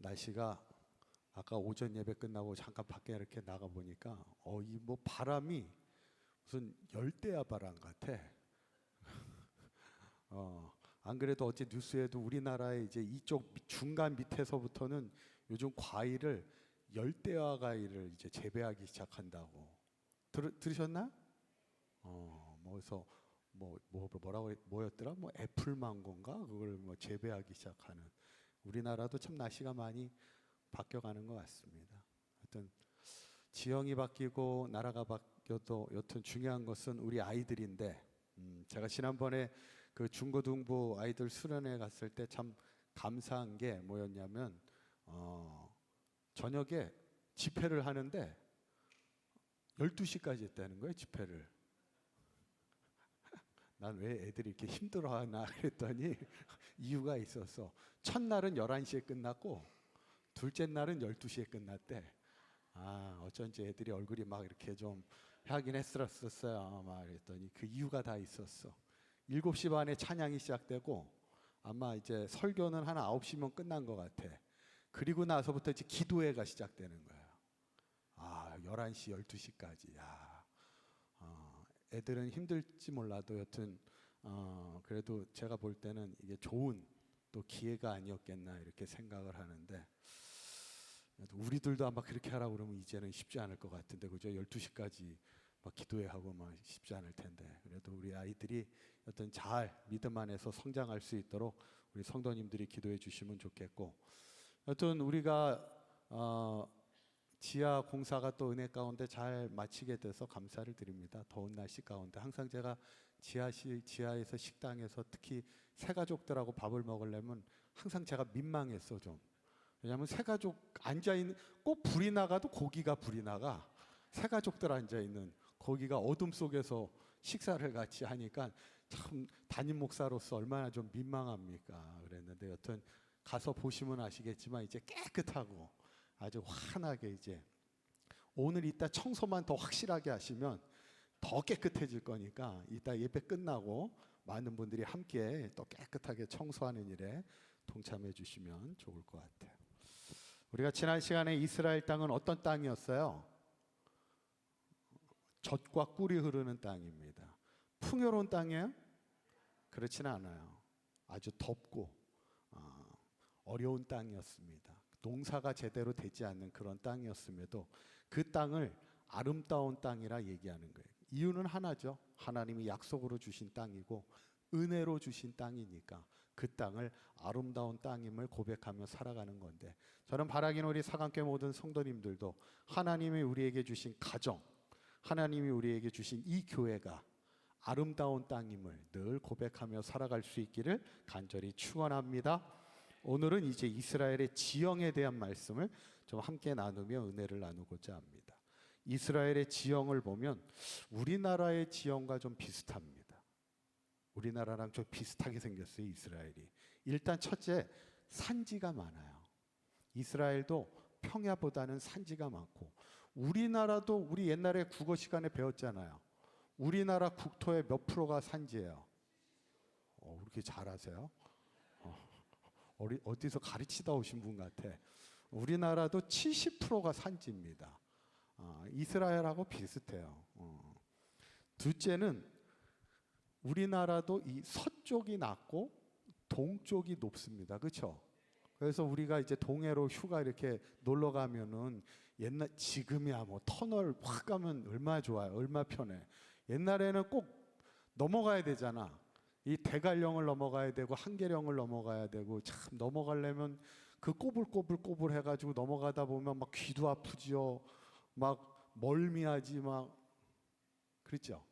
날씨가 아까 오전 예배 끝나고 잠깐 밖에 이렇게 나가 보니까 이 뭐 바람이 무슨 열대야 바람 같아. 안 그래도 어제 뉴스에도 우리나라의 이제 이쪽 중간 밑에서부터는 요즘 과일을 열대야 과일을 이제 재배하기 시작한다고 들으셨나? 그래서 뭐였더라? 뭐 애플 망고인가? 그걸 뭐 재배하기 시작하는. 우리나라도 참 날씨가 많이 바뀌어가는 것 같습니다. 하여튼 지형이 바뀌고 나라가 바뀌어도 여튼 중요한 것은 우리 아이들인데, 제가 지난번에 그 중고등부 아이들 수련회 갔을 때 참 감사한 게 뭐였냐면 저녁에 집회를 하는데 12시까지 했다는 거예요. 집회를. 난 왜 애들이 이렇게 힘들어하나 그랬더니 이유가 있었어. 첫날은 11시에 끝났고 둘째 날은 12시에 끝났대. 어쩐지 애들이 얼굴이 막 이렇게 좀 하긴 했었어요. 막 그랬더니 그 이유가 다 있었어. 7시 반에 찬양이 시작되고 아마 이제 설교는 한 9시면 끝난 것 같아. 그리고 나서부터 이제 기도회가 시작되는 거야. 11시, 12시까지. 애들은 힘들지 몰라도 여튼 그래도 제가 볼 때는 이게 좋은 또 기회가 아니었겠나 이렇게 생각을 하는데, 우리들도 아마 그렇게 하라고 그러면 이제는 쉽지 않을 것 같은데, 그죠? 12시까지 막 기도회 하고 막 쉽지 않을 텐데, 그래도 우리 아이들이 어떤 잘 믿음 안에서 성장할 수 있도록 우리 성도님들이 기도해 주시면 좋겠고, 여튼 우리가 지하 공사가 또 은혜 가운데 잘 마치게 돼서 감사를 드립니다. 더운 날씨 가운데 항상 제가 지하에서 식당에서 특히 새가족들하고 밥을 먹으려면 항상 제가 민망했어 좀. 왜냐하면 새가족 앉아있는, 꼭 불이 나가도 고기가 불이 나가. 새가족들 앉아있는 거기가 어둠 속에서 식사를 같이 하니까 참 담임 목사로서 얼마나 좀 민망합니까. 그랬는데 여튼 가서 보시면 아시겠지만 이제 깨끗하고 아주 환하게, 이제 오늘 이따 청소만 더 확실하게 하시면 더 깨끗해질 거니까 이따 예배 끝나고 많은 분들이 함께 또 깨끗하게 청소하는 일에 동참해 주시면 좋을 것 같아요. 우리가 지난 시간에 이스라엘 땅은 어떤 땅이었어요? 젖과 꿀이 흐르는 땅입니다. 풍요로운 땅이에요? 그렇지는 않아요. 아주 덥고 어려운 땅이었습니다. 농사가 제대로 되지 않는 그런 땅이었음에도 그 땅을 아름다운 땅이라 얘기하는 거예요. 이유는 하나죠. 하나님이 약속으로 주신 땅이고 은혜로 주신 땅이니까 그 땅을 아름다운 땅임을 고백하며 살아가는 건데, 저는 바라기는 우리 사강교회 모든 성도님들도 하나님이 우리에게 주신 가정, 하나님이 우리에게 주신 이 교회가 아름다운 땅임을 늘 고백하며 살아갈 수 있기를 간절히 축원합니다. 오늘은 이제 이스라엘의 지형에 대한 말씀을 좀 함께 나누며 은혜를 나누고자 합니다. 이스라엘의 지형을 보면 우리나라의 지형과 좀 비슷합니다. 우리나라랑 좀 비슷하게 생겼어요, 이스라엘이. 일단 첫째, 산지가 많아요. 이스라엘도 평야보다는 산지가 많고, 우리나라도 우리 옛날에 국어 시간에 배웠잖아요. 우리나라 국토의 몇 프로가 산지예요? 그렇게 잘하세요? 어디서 가르치다 오신 분 같아. 우리나라도 70%가 산지입니다. 이스라엘하고 비슷해요. 둘째는 우리나라도 이 서쪽이 낮고 동쪽이 높습니다. 그렇죠? 그래서 우리가 이제 동해로 휴가 이렇게 놀러 가면은 지금이야 뭐 터널 확 가면 얼마나 좋아요. 얼마나 편해. 옛날에는 꼭 넘어가야 되잖아. 이 대관령을 넘어가야 되고 한계령을 넘어가야 되고, 참 넘어가려면 그 꼬불꼬불 해가지고 넘어가다 보면 막 귀도 아프지요. 막 멀미하지 막. 그랬죠?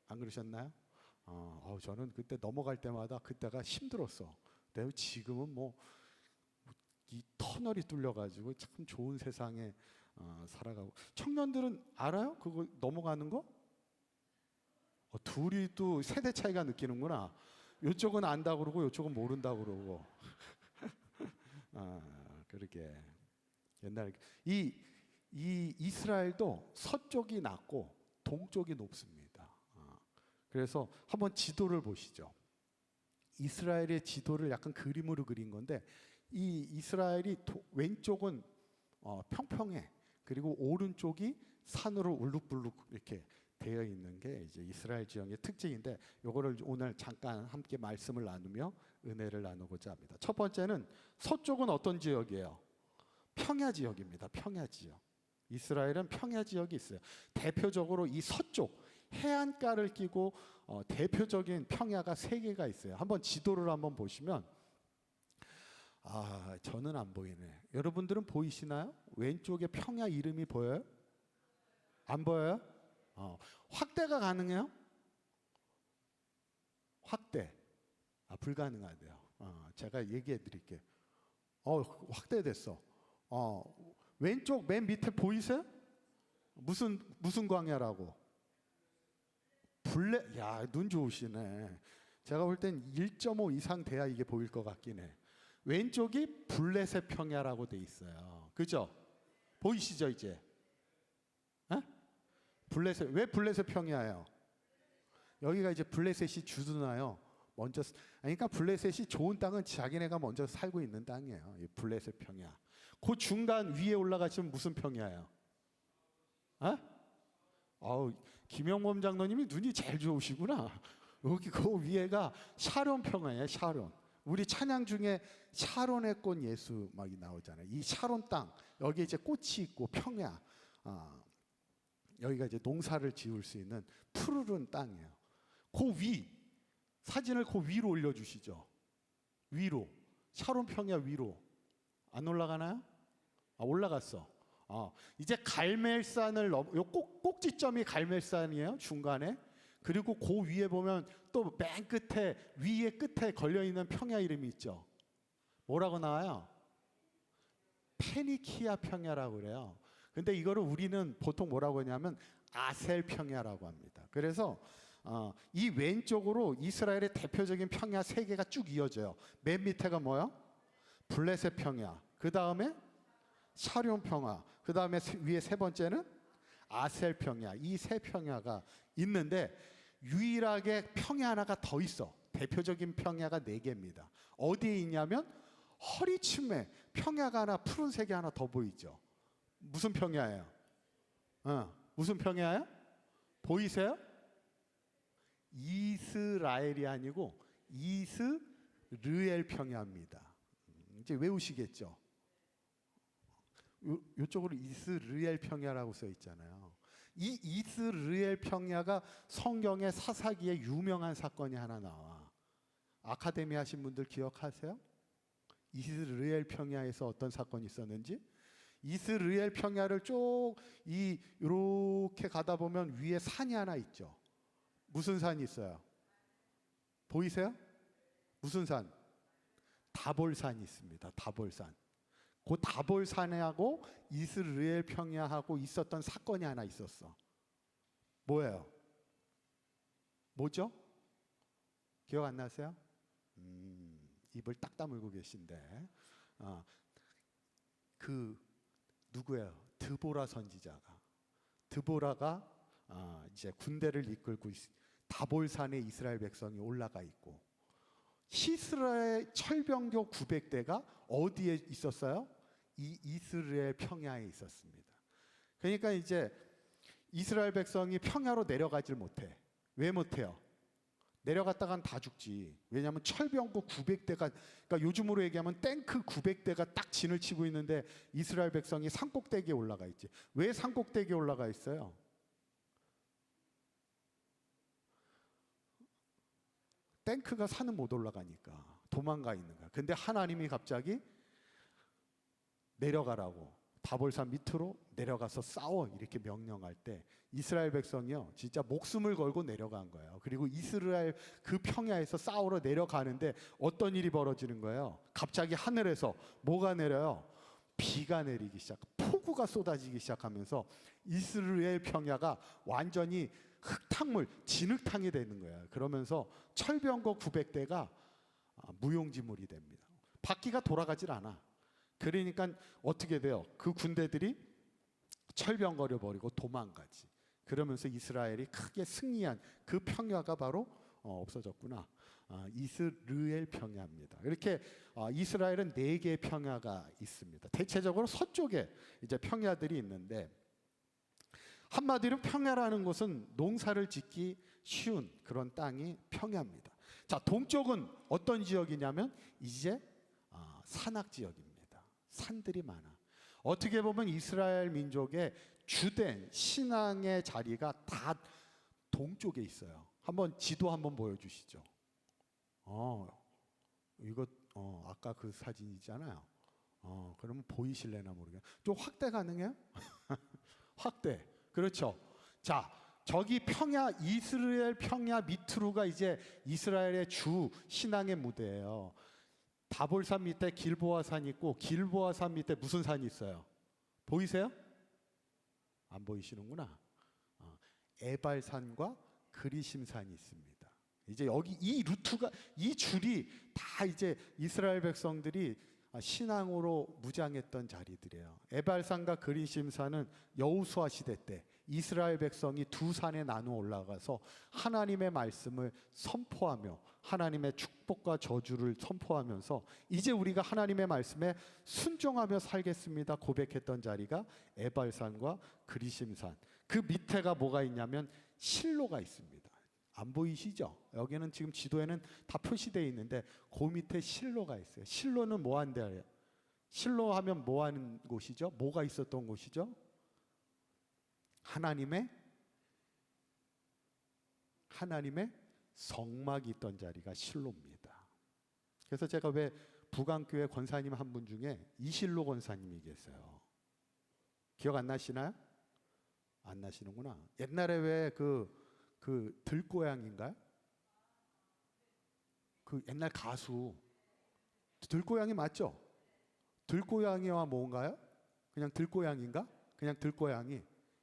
안 그러셨나요? 저는 그때 넘어갈 때마다 그때가 힘들었어. 근데 지금은 뭐 이 터널이 뚫려가지고 참 좋은 세상에 살아가고. 청년들은 알아요? 그거 넘어가는 거? 둘이 또 세대 차이가 느끼는구나. 이쪽은 안다 그러고 이쪽은 모른다 그러고. 그러게. 옛날에 이 이스라엘도 서쪽이 낮고 동쪽이 높습니다. 그래서 한번 지도를 보시죠. 이스라엘의 지도를 약간 그림으로 그린 건데, 이 이스라엘이 왼쪽은 평평해. 그리고 오른쪽이 산으로 울룩불룩 이렇게 되어 있는 게 이제 이스라엘 지형의 특징인데, 요거를 오늘 잠깐 함께 말씀을 나누며 은혜를 나누고자 합니다. 첫 번째는 서쪽은 어떤 지역이에요? 평야 지역입니다. 평야 지역. 이스라엘은 평야 지역이 있어요. 대표적으로 이 서쪽 해안가를 끼고 대표적인 평야가 세 개가 있어요. 한번 지도를 한번 보시면, 저는 안 보이네. 여러분들은 보이시나요? 왼쪽에 평야 이름이 보여요? 안 보여요? 확대가 가능해요? 확대. 불가능하대요. 제가 얘기해 드릴게요. 확대됐어. 왼쪽 맨 밑에 보이세요? 무슨 광야라고? 눈 좋으시네. 제가 볼 땐 1.5 이상 돼야 이게 보일 것 같긴 해. 왼쪽이 블레셋 평야라고 돼 있어요. 그죠? 보이시죠 이제? 블레셋, 왜 블레셋 평야예요? 여기가 이제 블레셋이 주둔하여 먼저, 그러니까 블레셋이 좋은 땅은 자기네가 먼저 살고 있는 땅이에요. 이 블레셋 평야. 그 중간 위에 올라가시면 무슨 평야예요? 김영범 장로님이 눈이 제일 좋으시구나. 여기 그 위에가 샤론 평야예요. 샤론. 우리 찬양 중에 샤론의 꽃 예수 막 나오잖아요. 이 샤론 땅, 여기 이제 꽃이 있고 평야. 여기가 이제 농사를 지을 수 있는 푸르른 땅이에요. 그 위, 사진을 그 위로 올려주시죠. 위로, 샤론 평야 위로. 안 올라가나요? 올라갔어. 이제 갈멜산을 요 꼭지점이 갈멜산이에요. 중간에. 그리고 그 위에 보면 또 맨 끝에, 위에 끝에 걸려있는 평야 이름이 있죠. 뭐라고 나와요? 페니키아 평야라고 그래요. 근데 이거를 우리는 보통 뭐라고 하냐면 아셀 평야라고 합니다. 그래서 이 왼쪽으로 이스라엘의 대표적인 평야 세 개가 쭉 이어져요. 맨 밑에가 뭐요? 블레셋 평야. 그 다음에 샤론 평야. 그 다음에 위에 세 번째는 아셀 평야. 이 세 평야가 있는데 유일하게 평야 하나가 더 있어. 대표적인 평야가 네 개입니다. 어디에 있냐면 허리춤에 평야가 하나, 푸른색이 하나 더 보이죠. 무슨 평야예요? 무슨 평야예요? 보이세요? 이스라엘이 아니고 이스르엘 평야입니다. 이제 외우시겠죠? 이쪽으로 이스르엘 평야라고 써 있잖아요. 이 이스르엘 평야가 성경의 사사기에 유명한 사건이 하나 나와. 아카데미 하신 분들 기억하세요? 이스라엘 평야에서 어떤 사건이 있었는지? 이스라엘 평야를 쭉 이렇게 가다 보면 위에 산이 하나 있죠. 무슨 산이 있어요? 보이세요? 무슨 산? 다볼산이 있습니다. 다볼산. 그 다볼산하고 이스라엘 평야하고 있었던 사건이 하나 있었어. 뭐예요? 뭐죠? 기억 안 나세요? 입을 딱 다물고 계신데, 누구예요? 드보라 선지자가. 드보라가 이제 군대를 이끌고 다볼산에 이스라엘 백성이 올라가 있고, 시스라의 철병교 900대가 어디에 있었어요? 이 이스라엘 평야에 있었습니다. 그러니까 이제 이스라엘 백성이 평야로 내려가질 못해. 왜 못해요? 내려갔다간 다 죽지. 왜냐하면 철병구 900대가, 그러니까 요즘으로 얘기하면 탱크 900대가 딱 진을 치고 있는데 이스라엘 백성이 산꼭대기에 올라가 있지. 왜 산꼭대기에 올라가 있어요? 탱크가 산은 못 올라가니까 도망가 있는 거야. 근데 하나님이 갑자기 내려가라고, 다볼산 밑으로 내려가서 싸워 이렇게 명령할 때 이스라엘 백성이요 진짜 목숨을 걸고 내려간 거예요. 그리고 이스라엘 그 평야에서 싸우러 내려가는데 어떤 일이 벌어지는 거예요? 갑자기 하늘에서 뭐가 내려요? 비가 내리기 시작, 폭우가 쏟아지기 시작하면서 이스라엘 평야가 완전히 흙탕물, 진흙탕이 되는 거예요. 그러면서 철병거 900대가 무용지물이 됩니다. 바퀴가 돌아가질 않아. 그러니까 어떻게 돼요? 그 군대들이 철병거려 버리고 도망가지. 그러면서 이스라엘이 크게 승리한 그 평야가 바로 없어졌구나. 이스르엘 평야입니다. 이렇게 이스라엘은 4개의 평야가 있습니다. 대체적으로 서쪽에 이제 평야들이 있는데, 한마디로 평야라는 것은 농사를 짓기 쉬운 그런 땅이 평야입니다. 자, 동쪽은 어떤 지역이냐면 이제 산악 지역입니다. 산들이 많아. 어떻게 보면 이스라엘 민족의 주된 신앙의 자리가 다 동쪽에 있어요. 한번 지도 한번 보여주시죠. 이거 아까 그 사진이잖아요. 그러면 보이실래나 모르겠어요. 좀 확대 가능해요? 확대. 그렇죠. 자, 저기 평야, 이스라엘 평야 밑으로가 이제 이스라엘의 주 신앙의 무대예요. 다볼산 밑에 길보아산이 있고, 길보아산 밑에 무슨 산이 있어요? 보이세요? 안 보이시는구나. 에발산과 그리심산이 있습니다. 이제 여기 이 루트가, 이 줄이 다 이제 이스라엘 백성들이 신앙으로 무장했던 자리들이에요. 에발산과 그리심산은 여호수아 시대 때 이스라엘 백성이 두 산에 나누어 올라가서 하나님의 말씀을 선포하며 하나님의 축복과 저주를 선포하면서 이제 우리가 하나님의 말씀에 순종하며 살겠습니다 고백했던 자리가 에발산과 그리심산. 그 밑에가 뭐가 있냐면 실로가 있습니다. 안 보이시죠? 여기는 지금 지도에는 다 표시되어 있는데 그 밑에 실로가 있어요. 실로는 뭐 한대요? 실로 하면 뭐 하는 곳이죠? 뭐가 있었던 곳이죠? 하나님의 성막이 있던 자리가 실로입니다. 그래서 제가 왜 부강교회 권사님 한 분 중에 이실로 권사님이 계세요. 기억 안 나시나요? 안 나시는구나. 옛날에 왜 그 들고양인가요? 그 옛날 가수 들고양이 맞죠? 들고양이와 뭔가요? 그냥 들고양인가? 그냥 들고양이.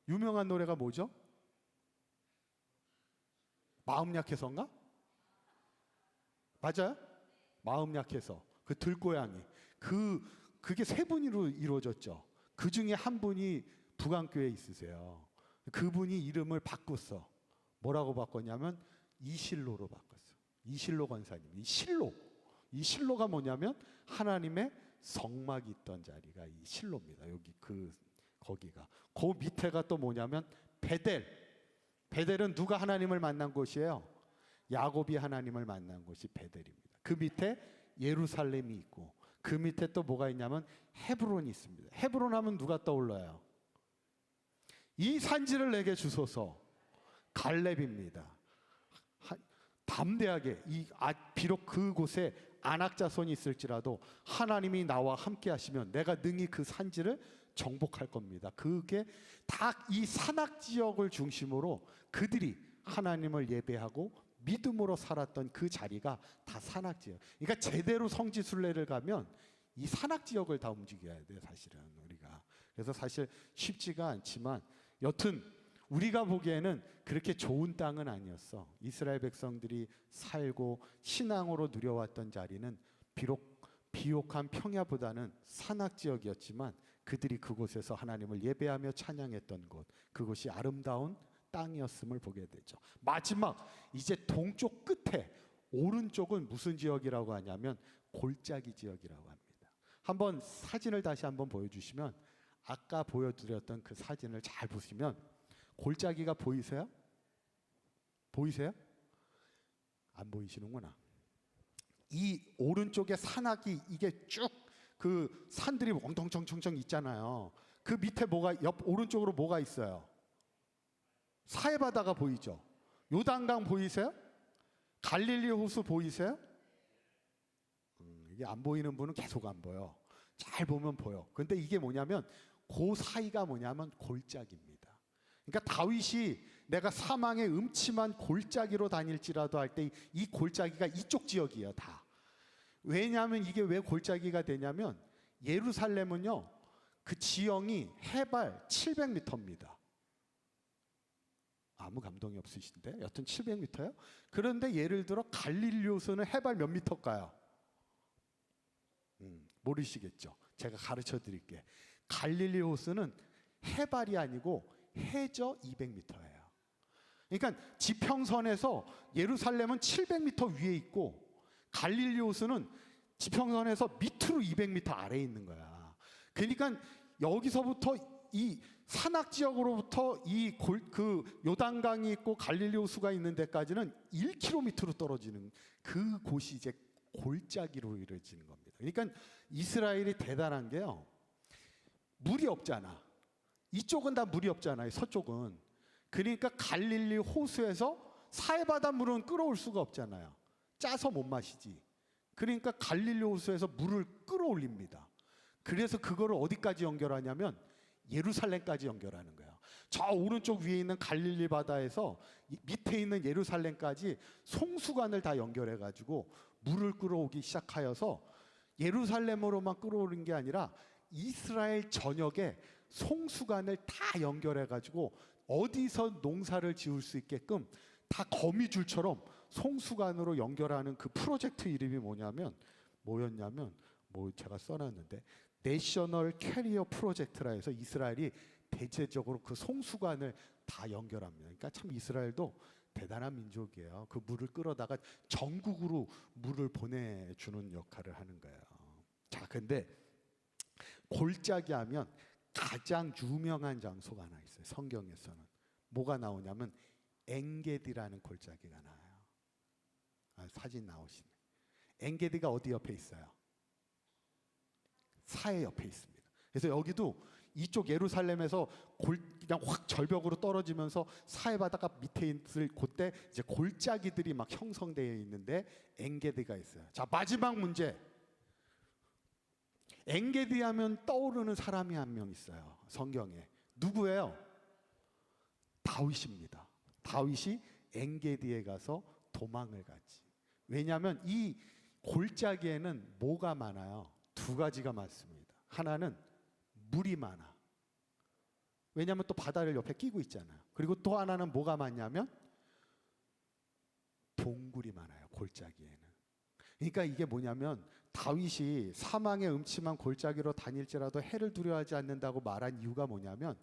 유명한 노래가 뭐죠? 마음 약해서인가? 맞아요? 마음 약해서. 그 들고양이. 그게 3분으로 이루어졌죠. 그 중에 한 분이 부강교회에 있으세요. 그분이 이름을 바꿨어. 뭐라고 바꿨냐면 이실로로 바꿨어. 이실로 권사님. 이 실로가 뭐냐면 하나님의 성막이 있던 자리가 이 실로입니다. 여기 거기가. 그 밑에가 또 뭐냐면 베델. 베델은 누가 하나님을 만난 곳이에요? 야곱이 하나님을 만난 곳이 베델입니다. 그 밑에 예루살렘이 있고, 그 밑에 또 뭐가 있냐면 헤브론이 있습니다. 헤브론 하면 누가 떠올라요? 이 산지를 내게 주소서. 갈렙입니다. 담대하게 비록 그곳에 안악자손이 있을지라도 하나님이 나와 함께 하시면 내가 능히 그 산지를 정복할 겁니다. 그게 다 이 산악 지역을 중심으로 그들이 하나님을 예배하고 믿음으로 살았던 그 자리가 다 산악 지역. 그러니까 제대로 성지순례를 가면 이 산악 지역을 다 움직여야 돼요, 사실은 우리가. 그래서 사실 쉽지가 않지만 여튼 우리가 보기에는 그렇게 좋은 땅은 아니었어. 이스라엘 백성들이 살고 신앙으로 누려왔던 자리는 비록 비옥한 평야보다는 산악 지역이었지만 그들이 그곳에서 하나님을 예배하며 찬양했던 곳, 그곳이 아름다운 땅이었음을 보게 되죠. 마지막 이제 동쪽 끝에 오른쪽은 무슨 지역이라고 하냐면 골짜기 지역이라고 합니다. 한번 사진을 다시 한번 보여주시면, 아까 보여드렸던 그 사진을 잘 보시면 골짜기가 보이세요? 보이세요? 안 보이시는구나. 이 오른쪽에 산악이 이게 쭉 그 산들이 엉덩청청청 있잖아요. 그 밑에 오른쪽으로 뭐가 있어요? 사해 바다가 보이죠? 요단강 보이세요? 갈릴리 호수 보이세요? 이게 안 보이는 분은 계속 안 보여. 잘 보면 보여. 근데 이게 뭐냐면 그 사이가 뭐냐면 골짜기입니다. 그러니까 다윗이 내가 사망의 음침한 골짜기로 다닐지라도 할 때 이 골짜기가 이쪽 지역이에요, 다. 왜냐하면 이게 왜 골짜기가 되냐면 예루살렘은요, 그 지형이 해발 700m입니다. 아무 감동이 없으신데 여튼 700m요? 그런데 예를 들어 갈릴리 호수는 해발 몇 미터일까요? 모르시겠죠? 제가 가르쳐 드릴게. 갈릴리 호수는 해발이 아니고 해저 200m예요. 그러니까 지평선에서 예루살렘은 700m 위에 있고 갈릴리 호수는 지평선에서 밑으로 200m 아래에 있는 거야. 그러니까 여기서부터 이 산악 지역으로부터 그 요단강이 있고 갈릴리 호수가 있는 데까지는 1km로 떨어지는 그 곳이 이제 골짜기로 이루어지는 겁니다. 그러니까 이스라엘이 대단한 게요, 물이 없잖아. 이쪽은 다 물이 없잖아요, 서쪽은. 그러니까 갈릴리 호수에서 사해바다 물은 끌어올 수가 없잖아요. 짜서 못 마시지. 그러니까 갈릴리 호수에서 물을 끌어올립니다. 그래서 그거를 어디까지 연결하냐면 예루살렘까지 연결하는 거예요. 저 오른쪽 위에 있는 갈릴리 바다에서 밑에 있는 예루살렘까지 송수관을 다 연결해 가지고 물을 끌어오기 시작하여서 예루살렘으로만 끌어오는 게 아니라 이스라엘 전역에 송수관을 다 연결해 가지고 어디서 농사를 지을 수 있게끔 다 거미줄처럼 송수관으로 연결하는 그 프로젝트 이름이 뭐였냐면 제가 써놨는데 내셔널 캐리어 프로젝트라 해서 이스라엘이 대체적으로 그 송수관을 다 연결합니다. 그러니까 참 이스라엘도 대단한 민족이에요. 그 물을 끌어다가 전국으로 물을 보내주는 역할을 하는 거예요. 자, 근데 골짜기 하면 가장 유명한 장소가 하나 있어요. 성경에서는 뭐가 나오냐면 엔게디라는 골짜기가 나와요. 사진 나오시네. 엔게디가 어디 옆에 있어요? 사해 옆에 있습니다. 그래서 여기도 이쪽 예루살렘에서 그냥 확 절벽으로 떨어지면서 사해 바다가 밑에 있을 그때 이제 골짜기들이 막 형성되어 있는데 엔게디가 있어요. 자, 마지막 문제. 엔게디 하면 떠오르는 사람이 한 명 있어요, 성경에. 누구예요? 다윗입니다. 다윗이 엔게디에 가서 도망을 갔지. 왜냐하면 이 골짜기에는 뭐가 많아요? 두 가지가 많습니다. 하나는 물이 많아. 왜냐하면 또 바다를 옆에 끼고 있잖아요. 그리고 또 하나는 뭐가 많냐면 동굴이 많아요, 골짜기에는. 그러니까 이게 뭐냐면 다윗이 사망의 음침한 골짜기로 다닐지라도 해를 두려워하지 않는다고 말한 이유가 뭐냐면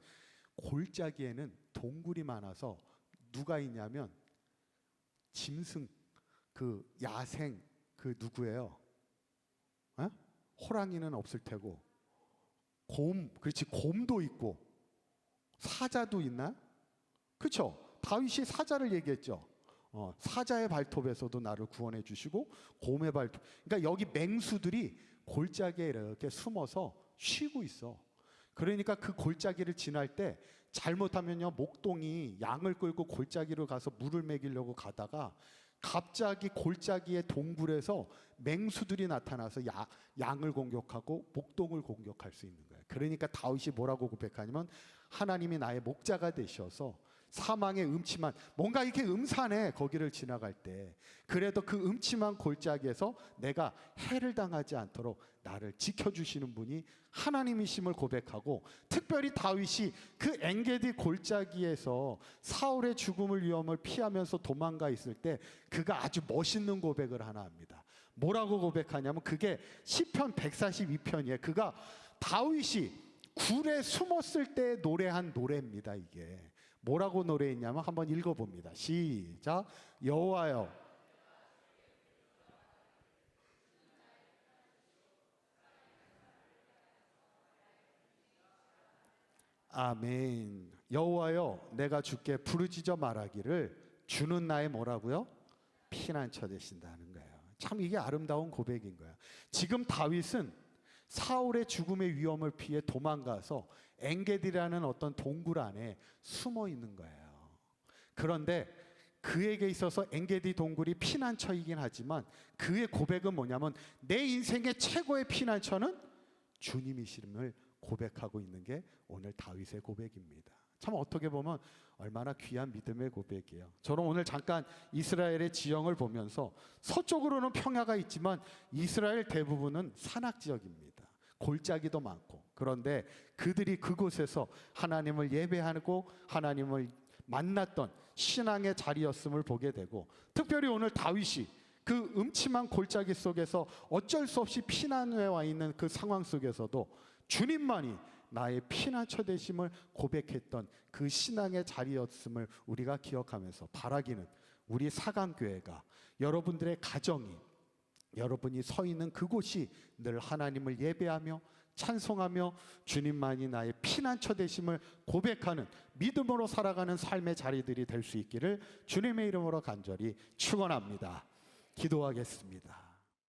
골짜기에는 동굴이 많아서 누가 있냐면 짐승, 그 야생, 그 누구예요? 호랑이는 없을 테고 그렇지, 곰도 있고 사자도 있나? 그렇죠? 다윗이 사자를 얘기했죠. 사자의 발톱에서도 나를 구원해 주시고 곰의 발톱. 그러니까 여기 맹수들이 골짜기에 이렇게 숨어서 쉬고 있어. 그러니까 그 골짜기를 지날 때 잘못하면요, 목동이 양을 끌고 골짜기로 가서 물을 먹이려고 가다가 갑자기 골짜기의 동굴에서 맹수들이 나타나서 양을 공격하고 목동을 공격할 수 있는 거예요. 그러니까 다윗이 뭐라고 고백하냐면 하나님이 나의 목자가 되셔서 사망의 음침한, 뭔가 이렇게 음산해, 거기를 지나갈 때 그래도 그 음침한 골짜기에서 내가 해를 당하지 않도록 나를 지켜주시는 분이 하나님이심을 고백하고, 특별히 다윗이 그 엔게디 골짜기에서 사울의 죽음을 위험을 피하면서 도망가 있을 때 그가 아주 멋있는 고백을 하나 합니다. 뭐라고 고백하냐면 그게 시편 142편이에요. 그가 다윗이 굴에 숨었을 때 노래한 노래입니다. 이게 뭐라고 노래했냐면 한번 읽어봅니다. 시작. 여호와여, 아멘. 여호와여, 내가 주께 부르짖어 말하기를 주는 나의 뭐라고요? 피난처 되신다는 거예요. 참 이게 아름다운 고백인 거예요. 지금 다윗은 사울의 죽음의 위험을 피해 도망가서 엔게디라는 어떤 동굴 안에 숨어 있는 거예요. 그런데 그에게 있어서 엔게디 동굴이 피난처이긴 하지만 그의 고백은 뭐냐면 내 인생의 최고의 피난처는 주님이심을 고백하고 있는 게 오늘 다윗의 고백입니다. 참 어떻게 보면 얼마나 귀한 믿음의 고백이에요. 저는 오늘 잠깐 이스라엘의 지형을 보면서 서쪽으로는 평야가 있지만 이스라엘 대부분은 산악 지역입니다. 골짜기도 많고. 그런데 그들이 그곳에서 하나님을 예배하고 하나님을 만났던 신앙의 자리였음을 보게 되고, 특별히 오늘 다윗이 그 음침한 골짜기 속에서 어쩔 수 없이 피난해 와 있는 그 상황 속에서도 주님만이 나의 피난처 되심을 고백했던 그 신앙의 자리였음을 우리가 기억하면서 바라기는 우리 사강교회가 여러분들의 가정이 여러분이 서 있는 그곳이 늘 하나님을 예배하며 찬송하며 주님만이 나의 피난처 되심을 고백하는 믿음으로 살아가는 삶의 자리들이 될 수 있기를 주님의 이름으로 간절히 축원합니다. 기도하겠습니다.